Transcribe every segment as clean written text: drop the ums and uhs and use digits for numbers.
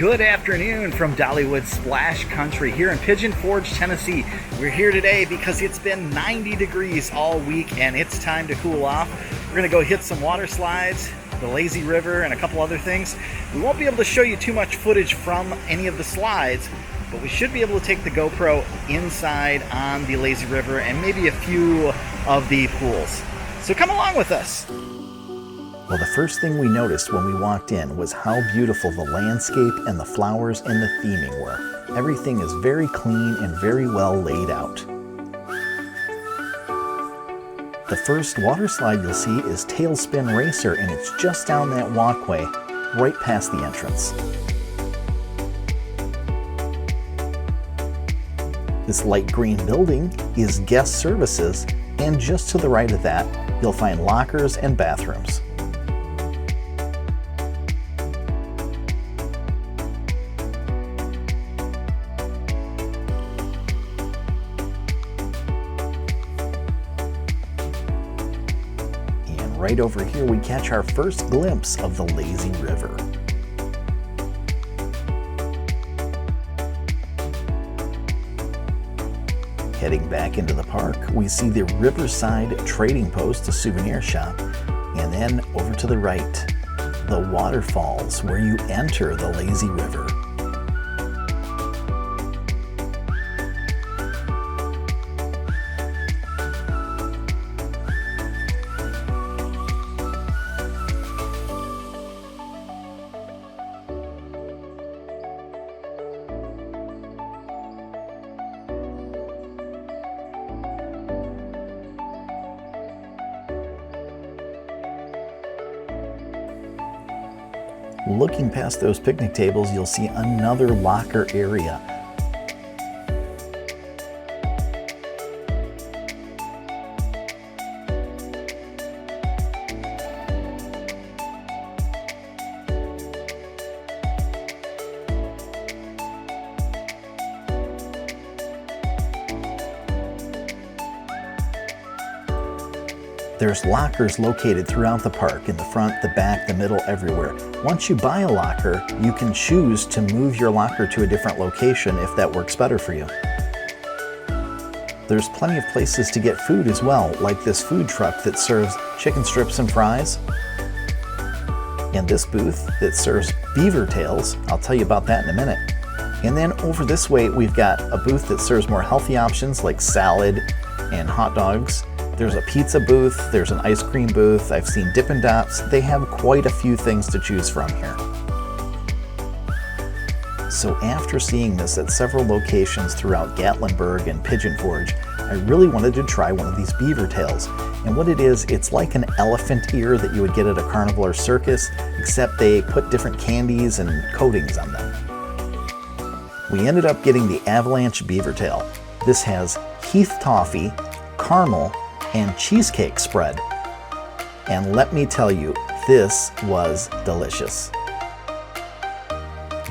Good afternoon from Dollywood Splash Country here in Pigeon Forge, Tennessee. We're here today because it's been 90 degrees all week and it's time to cool off. We're gonna go hit some water slides, the lazy river, and a couple other things. We won't be able to show you too much footage from any of the slides, but we should be able to take the GoPro inside on the lazy river and maybe a few of the pools. So come along with us. Well, the first thing we noticed when we walked in was how beautiful the landscape and the flowers and the theming were. Everything is very clean and very well laid out. The first water slide you'll see is Tailspin Racer, and it's just down that walkway, right past the entrance. This light green building is guest services, and just to the right of that, you'll find lockers and bathrooms. Right over here, we catch our first glimpse of the lazy river. Heading back into the park, we see the Riverside Trading Post, a souvenir shop, and then over to the right, the Waterfalls, where you enter the lazy river. Looking past those picnic tables, you'll see another locker area. There's lockers located throughout the park, in the front, the back, the middle, everywhere. Once you buy a locker, you can choose to move your locker to a different location if that works better for you. There's plenty of places to get food as well, like this food truck that serves chicken strips and fries. And this booth that serves beaver tails. I'll tell you about that in a minute. And then over this way, we've got a booth that serves more healthy options like salad and hot dogs. There's a pizza booth, there's an ice cream booth, I've seen Dippin' Dots. They have quite a few things to choose from here. So after seeing this at several locations throughout Gatlinburg and Pigeon Forge, I really wanted to try one of these beaver tails. And what it is, it's like an elephant ear that you would get at a carnival or circus, except they put different candies and coatings on them. We ended up getting the Avalanche Beaver Tail. This has Heath Toffee, caramel, and cheesecake spread. And let me tell you, this was delicious.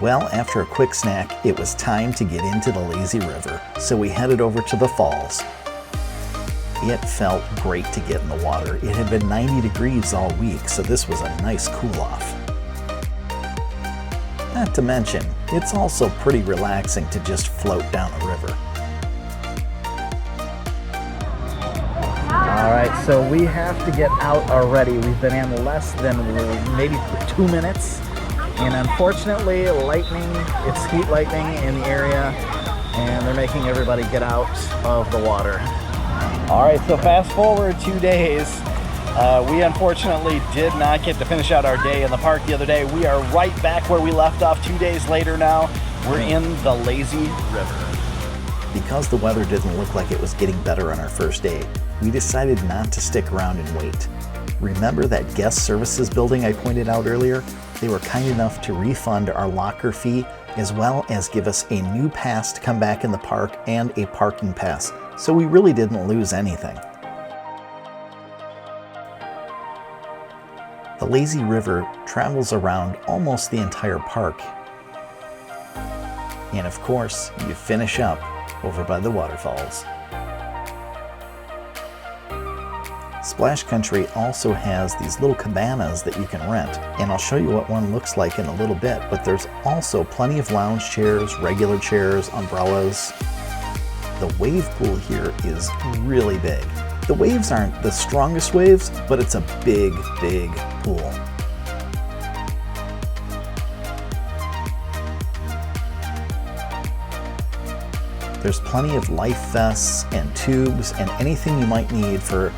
Well, after a quick snack, it was time to get into the lazy river, so we headed over to the falls. It felt great to get in the water. It had been 90 degrees all week, so this was a nice cool off. Not to mention, it's also pretty relaxing to just float down a river. All right, so we have to get out already. We've been in less than maybe 2 minutes. And unfortunately, it's heat lightning in the area, and they're making everybody get out of the water. All right, so fast forward 2 days. We unfortunately did not get to finish out our day in the park the other day. We are right back where we left off 2 days later now. We're in the lazy river. Because the weather didn't look like it was getting better on our first day, we decided not to stick around and wait. Remember that guest services building I pointed out earlier? They were kind enough to refund our locker fee, as well as give us a new pass to come back in the park and a parking pass, so we really didn't lose anything. The lazy river travels around almost the entire park. And of course, you finish up over by the waterfalls. Splash Country also has these little cabanas that you can rent, and I'll show you what one looks like in a little bit, but there's also plenty of lounge chairs, regular chairs, umbrellas. The wave pool here is really big. The waves aren't the strongest waves, but it's a big, big pool. There's plenty of life vests and tubes and anything you might need for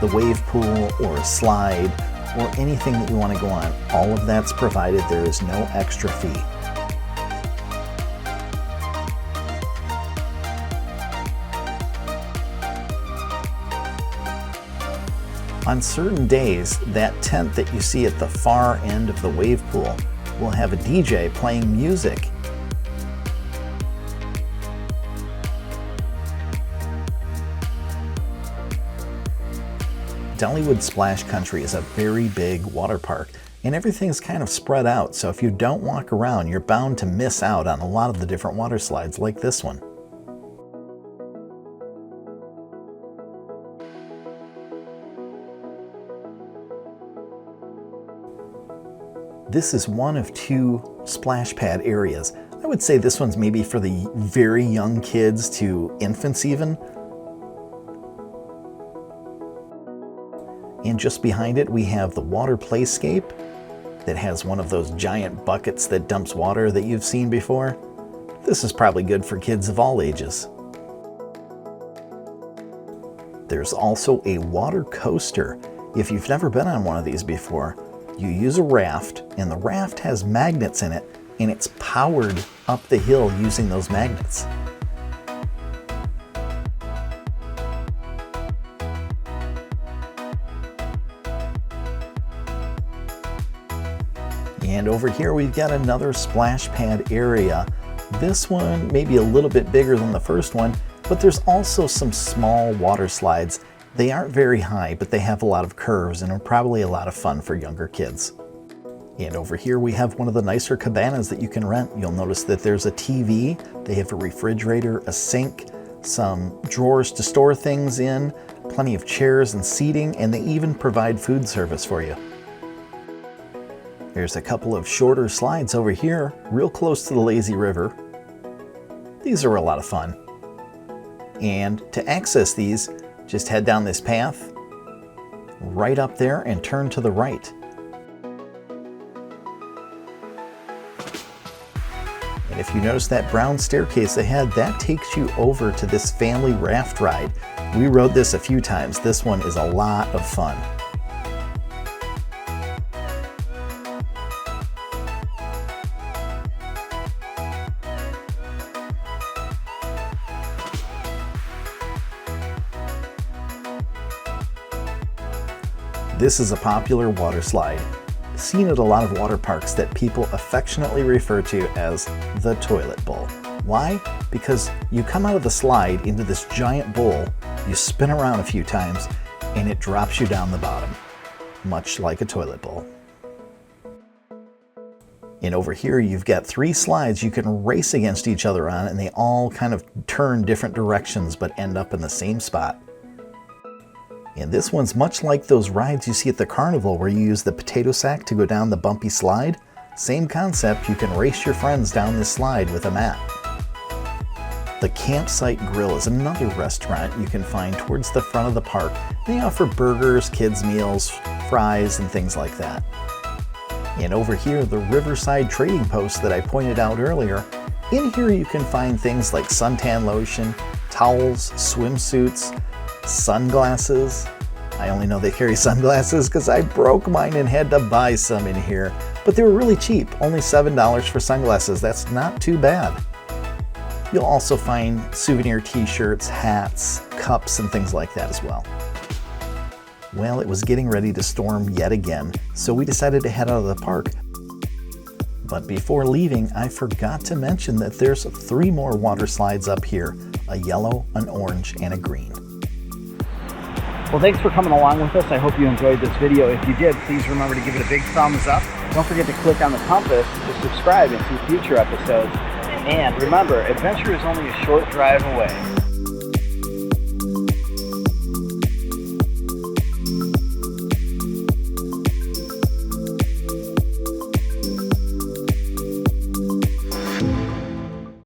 the wave pool or a slide or anything that you want to go on. All of that's provided. There is no extra fee. On certain days, that tent that you see at the far end of the wave pool will have a DJ playing music. Dollywood Splash Country is a very big water park, and everything's kind of spread out, so if you don't walk around, you're bound to miss out on a lot of the different water slides like this one. This is one of two splash pad areas. I would say this one's maybe for the very young kids to infants even. And just behind it, we have the water playscape that has one of those giant buckets that dumps water that you've seen before. This is probably good for kids of all ages. There's also a water coaster. If you've never been on one of these before, you use a raft, and the raft has magnets in it, and it's powered up the hill using those magnets. And over here we've got another splash pad area. This one may be a little bit bigger than the first one, but there's also some small water slides. They aren't very high, but they have a lot of curves and are probably a lot of fun for younger kids. And over here we have one of the nicer cabanas that you can rent. You'll notice that there's a TV, they have a refrigerator, a sink, some drawers to store things in, plenty of chairs and seating, and they even provide food service for you. There's a couple of shorter slides over here, real close to the lazy river. These are a lot of fun. And to access these, just head down this path, right up there and turn to the right. And if you notice that brown staircase ahead, that takes you over to this family raft ride. We rode this a few times. This one is a lot of fun. This is a popular water slide, seen at a lot of water parks that people affectionately refer to as the toilet bowl. Why? Because you come out of the slide into this giant bowl, you spin around a few times, and it drops you down the bottom, much like a toilet bowl. And over here you've got three slides you can race against each other on, and they all kind of turn different directions but end up in the same spot. And this one's much like those rides you see at the carnival where you use the potato sack to go down the bumpy slide. Same concept, you can race your friends down this slide with a mat. The Campsite Grill is another restaurant you can find towards the front of the park. They offer burgers, kids' meals, fries, and things like that. And over here, the Riverside Trading Post that I pointed out earlier. In here you can find things like suntan lotion, towels, swimsuits, sunglasses. I only know they carry sunglasses because I broke mine and had to buy some in here. But they were really cheap, only $7 for sunglasses. That's not too bad. You'll also find souvenir t-shirts, hats, cups, and things like that as well. Well, it was getting ready to storm yet again, so we decided to head out of the park. But before leaving, I forgot to mention that there's 3 more water slides up here, a yellow, an orange, and a green. Well, thanks for coming along with us. I hope you enjoyed this video. If you did, please remember to give it a big thumbs up. Don't forget to click on the compass to subscribe and see future episodes. And remember, adventure is only a short drive away.